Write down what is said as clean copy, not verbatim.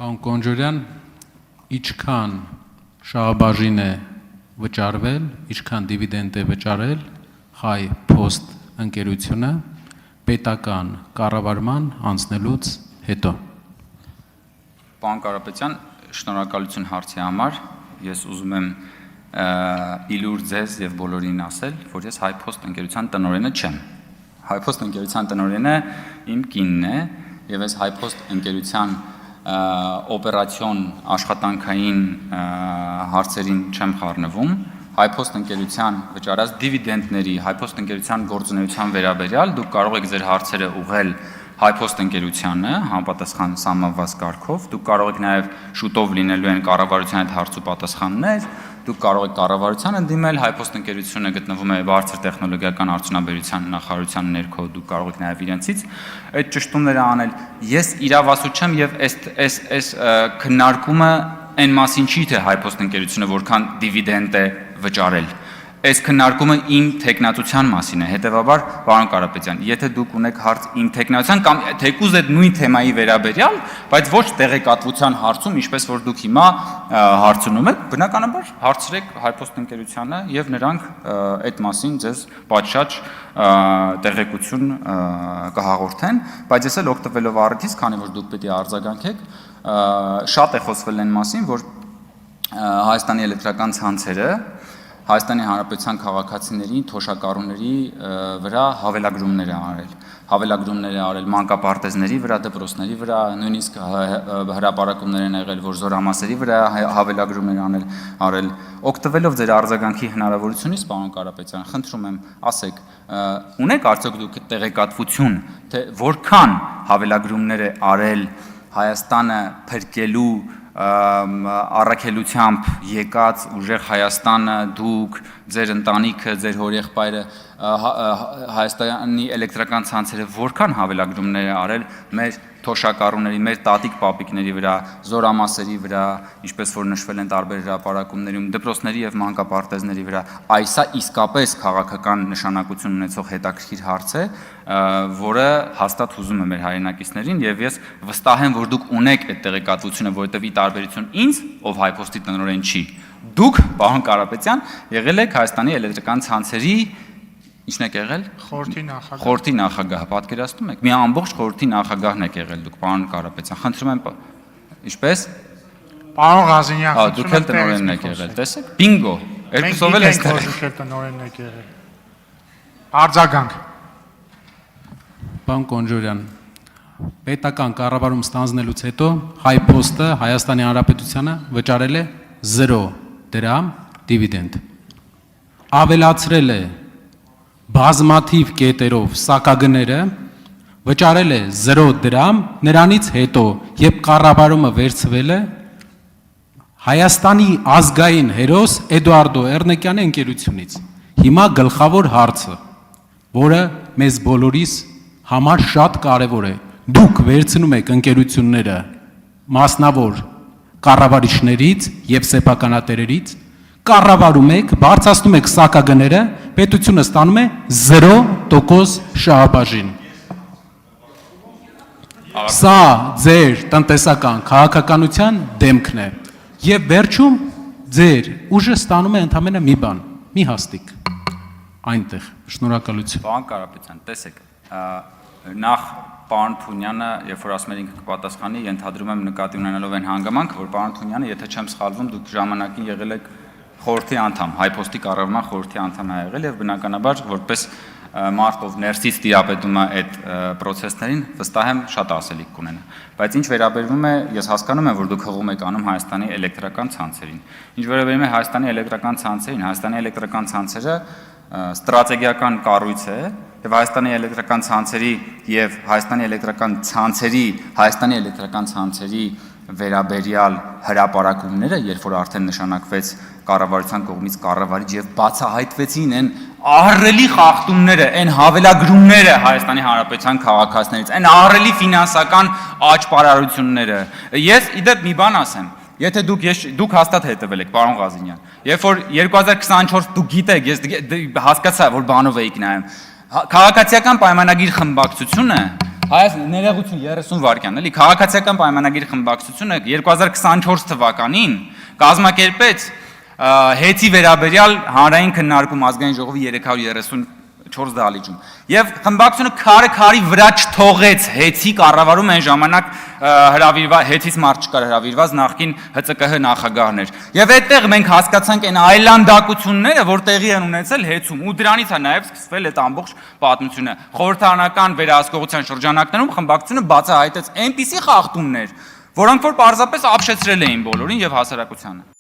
Պարոն Կոնջորյան, ինչքան շահաբաժին է վճարվել, ինչքան դիվիդենդ է վճարել Հայ Post ընկերությունը պետական կառավարման անցնելուց հետո։ Պարոն Կարապետյան, շնորհակալություն հարցի համար։ Ես ուզում եմ իլուր ձեզ եւ բոլորին ասել, որ ես Հայ Post ընկերության տնօրենը չեմ։ Հայ Post ընկերության տնօրենը իմ կինն է եւ ես Հայ Post ընկերության օպերացիոն աշխատանքային հարցերին չեմ խառնվում։ Հայ Post ընկերության վճարած դիվիդենդների, Հայ Post ընկերության գործունեության վերաբերյալ դուք կարող եք ձեր հարցերը ուղղել Հայ Post ընկերությանը համապատասխան սահմանված կարգով, դուք կարող եք նաև շուտով լինելու են կառավարության այդ հարցու պատասխաններ, դուք կարող եք կառավարությանը դիմել, Հայ Post ընկերությունը գտնվում է բարձր տեխնոլոգիական արդյունաբերության նախարարության ներքո, դուք կարող եք նաև իրենցից այդ ճշտումները անել։ Ես իրավասու չեմ եւ այս քննարկումը այն մասին չի, թե Հայ Post ընկերությունը որքան դիվիդենդ է վճարել։ Այս քննարկումը իմ տեխնացության մասին է, հետևաբար, պարոն Կարապետյան, եթե դուք ունեք հարց իմ տեխնացիան կամ թեկուզ այդ նույն թեմայի վերաբերյալ, բայց ոչ տեղեկատվության հարցում, ինչպես որ դուք հիմա հարցնում եք, բնականաբար հարցրեք Հայ Post ընկերությանը եւ նրանք այդ մասին ձեզ պատշաճ տեղեկություն կհաղորդեն, բայց ես էլ օգտվելով առիթից, քանի որ դուք պետք է արձագանքեք, շատ է խոսվել այն մասին, որ Հայաստանի էլեկտրական ցանցերը Հայաստանի Հանրապետության քաղաքացիների, թոշակառուների վրա հավելագրումներ է արել մանկապարտեզների վրա, դպրոցների վրա, նույնիսկ հրապարակումներ են եղել, որ զորամասերի վրա հավելագրումներ արել։ Օգտվելով ձեր արձագանքի հնարավորությունից, պարոն Կարապետյան, խնդրում եմ, ասեք, ունեք արդյոք դուք տեղեկատվություն, թե որքան հավելագրումներ է արել Հայաստանը փրկելու առաքելությամբ եկած ուժեղ Հայաստանը, դուք, ձեր ընտանիքը, ձեր հորեղբայրը, Հայաստանի էլեկտրական ցանցերը որքան հավելագրումներ է արել մեր թոշակառուների, մեր տատիկ պապիկների վրա, զորամասերի վրա, ինչպես որ նշվել են տարբեր հրապարակումներում, դպրոցների եւ մանկապարտեզների վրա, այսա իսկապես քաղաքական նշանակություն ունեցող հետաքրքիր հարց է, որը հաստատ հուզում է մեր հայրենակիցներին եւ ես վստահ եմ, որ դուք ունեք այդ տեղեկատվությունը, որովհետեւ ի տարբերություն ինձ, ով Հայ Post-ի տնօրեն չի, դուք, պարոն Կարապետյան, եղել եք Հայաստանի էլեկտրական ցանցերի Ինչն եք եղել։ Խորհրդի նախագահ, պատկերացնում եք։ Մի ամբողջ խորհրդի նախագահն եք եղել դուք, պարոն Կարապետյան։ Խնդրում եմ, ինչպես։ Պարոն Ղազինյան, դուք էլ տնօրենն եք եղել, տեսեք։ Բինգո։ Երկուսով էլ էստեղ։ Դուք էլ տնօրենն եք եղել։ Արձագանք։ Պարոն Կոնջորյան, պետական կառավարում ստանձնելուց հետո Հայ Post-ը Հայաստանի Հանրապետությանը վճարել է 0 դրամ դիվիդենդ։ Ավելացրել է բազմաթիվ կետերով սակագները, վճարել է 0 դրամ, նրանից հետո, երբ կառավարումը վերցվել է, Հայաստանի ազգային հերոս Էդուարդո Էռնեկյանի ընկերությունից։ Հիմա գլխավոր հարցը, որը մեզ բոլորիս համար շատ կարևոր է, դուք վերցնում եք ընկերությունները մասնավոր կառավարիչներից եւ սեփականատերերից, կառավարում եք, բարձրացնում եք սակագները, պետությունը ստանում է 0% շահաբաժին։ Սա ձեր տնտեսական քաղաքականության դեմքն է։ Եվ վերջում ձեր ուժը ստանում է ընդամենը մի բան, մի հաստիկ։ Այնտեղ, շնորհակալություն։ Պարոն Կարապետյան, տեսեք, նախ պարոն Թունյանը, երբ որ ասում եք ինքը կպատասխանի, ենթադրում եմ նկատի ունենալով այն հանգամանքը, որ պարոն Թունյանը, եթե չեմ սխալվում, դուք ժամանակին եղել եք խորհրդի անդամ, Հայ Post-ի կառավարման խորհրդի անդամ է եղել եւ բնականաբար որպես մարդ ով ներսից տիրապետում է այդ process-ներին, վստահ եմ շատ ասելիք կունենա։ Բայց ինչ վերաբերվում է, ես հասկանում եմ, որ դուք հղում եք անում Հայաստանի էլեկտրական ցանցերին։ Ինչ վերաբերում է Հայաստանի էլեկտրական ցանցերին, Հայաստանի էլեկտրական ցանցերը ստրատեգիական կառույց է եւ Հայաստանի էլեկտրական ցանցերի եւ Հայաստանի էլեկտրական ցանցերի վերաբերյալ հրապարակումները, երբ որ արդեն նշանակվեց կառավարության կողմից կառավարիչ եւ բացահայտվեցին այն ահռելի խախտումները, այն հավելագրումները Հայաստանի Հանրապետության քաղաքացիներից, այն ահռելի ֆինանսական աճպարարությունները։ Ես իդեպ մի բան ասեմ, եթե դուք հաստատ հետևել եք, պարոն Ղազինյան, երբ որ 2024 դուք գիտեք, ես հասկացա, որ բանով էիք նայում, քաղաքացիական պայմանագիր խմբակցությունը Հայաց ներողություն 30 վայրկյան, էլի քաղաքացիական պայմանագիր խմբակցությունը 2024 թվականին կազմակերպեց հետի վերաբերյալ հանրային քննարկում ազգային ժողովի 334 դահլիճում եւ խմբակցությունը քարի վրա չթողեց հետի կառավարում այն ժամանակ հրավիրված հետից մարդ չկար հրավիրված նախկին ՀՑԿՀ նախագահներ եւ այդտեղ մենք հասկացանք այն այլանդակությունները որ տեղի են ունեցել հետում ու դրանից է նաեւ սկսվել այդ ամբողջ պատմությունը խորհրդարանական վերահսկողության շրջանակներում խմբակցությունը բացահայտեց այնպիսի խախտումներ որոնք որ պարզապես ապշեցրել էին բոլորին եւ հասարակությանը